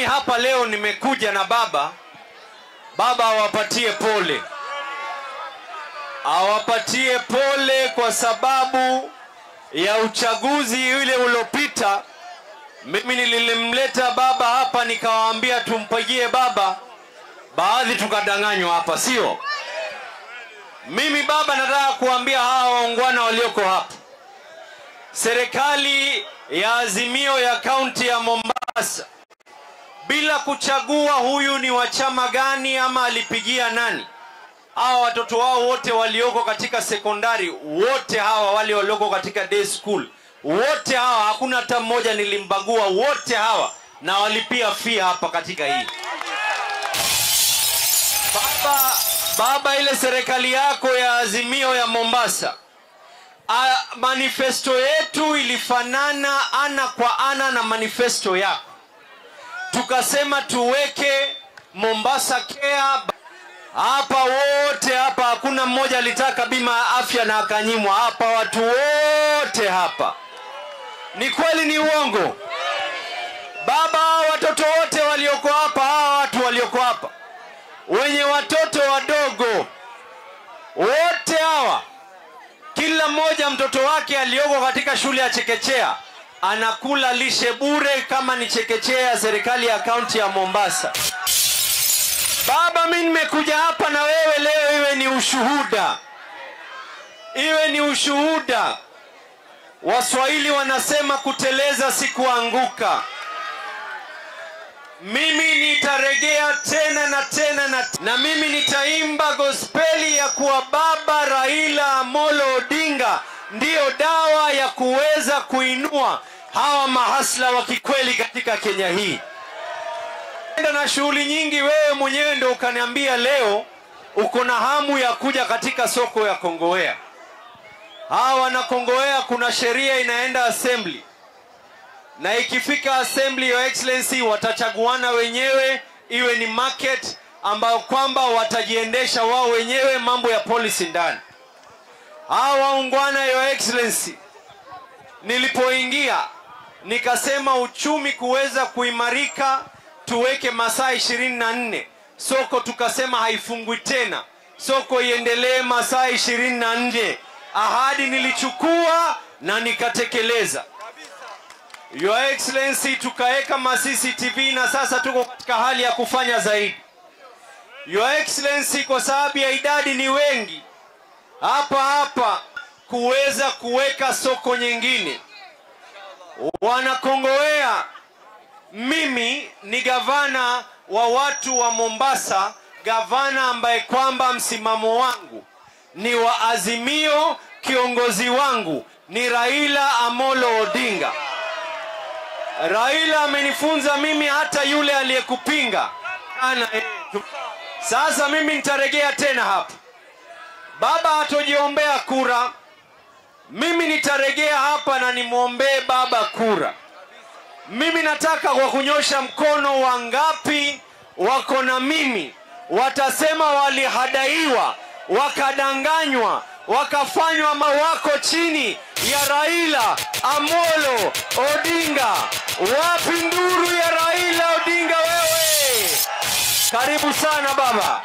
hapa leo nimekuja na baba awapatie pole. Awapatie pole kwa sababu ya uchaguzi ule uliopita. Mimi nilimleta baba hapa nikawaambia tumpigie baba, baadhi tukadanganywa hapa, sio? Mimi baba nataka kuambia hawa waungwana walioko hapa, serikali ya Azimio ya kaunti ya Mombasa, bila kuchagua huyu ni wa chama gani ama alipigia nani, hawa watoto wao wote walioko katika sekondari, wote hawa wale walioko katika day school, wote hawa hakuna hata mmoja nilimbagua, wote hawa na walipia fee hapa katika hii. Baba, ile serikali yako ya Azimio ya Mombasa, manifesto yetu ilifanana ana kwa ana na manifesto yako. Tukasema tuweke Mombasa Care hapa, wote hapa hakuna mmoja alitaka bima ya afya na akanyimwa hapa, watu wote hapa. Ni kweli ni uongo? Baba, watoto wote walioko hapa, hawa watu walioko hapa wenye watoto wadogo wote hawa, kila mmoja mtoto wake alioko katika shule ya chekechea anakula lishe bure kama ni chekechea ya serikali ya kaunti ya Mombasa. Baba, mimi nimekuja hapa na wewe leo iwe ni ushuhuda. Iwe ni ushuhuda. Waswahili wanasema kuteleza si kuanguka. Mimi nitaregea tena na tena na mimi nitaimba gospeli ya kuwa baba Raila Amollo Odinga ndiyo dawa ya kuweza kuinua hawa mahasla wa kikweli katika Kenya hii. Na shughuli nyingi, wewe mwenyewe ndio ukaniambia leo uko na hamu ya kuja katika soko ya Kongowea. Hawa na Kongowea kuna sheria inaenda assembly, na ikifika assembly, your excellency, watachaguana wenyewe, iwe ni market ambao kwamba watajiendesha wao wenyewe mambo ya policy ndani. Hawa ungwana, your excellency, nilipoingia nikasema uchumi kuweza kuimarika tuweke masaa 24. Soko tukasema haifungwi tena, soko iendelee masaa 24. Ahadi nilichukua na nikatekeleza. Your excellency, tukaweka ma CCTV na sasa tuko katika hali ya kufanya zaidi. Your excellency, kwa sababu ya idadi ni wengi hapa kuweza kuweka soko nyingine. Wana Kongowea, mimi ni gavana wa watu wa Mombasa, gavana ambaye kwamba msimamo wangu ni wa Azimio, kiongozi wangu ni Raila Amollo Odinga. Raila amenifunza mimi hata yule aliyekupinga. Sasa mimi nitaregea tena hapa. Baba hatojiombea kura, mimi nitaregea hapa na nimuombee baba kura. Mimi nataka kwa kunyosha mkono, wangapi wako na mimi watasema walihadaiwa, wakadanganywa, wakafanywa mawako chini ya Raila Amollo Odinga. Wapi nduru ya Raila Odinga wewe? Karibu sana baba.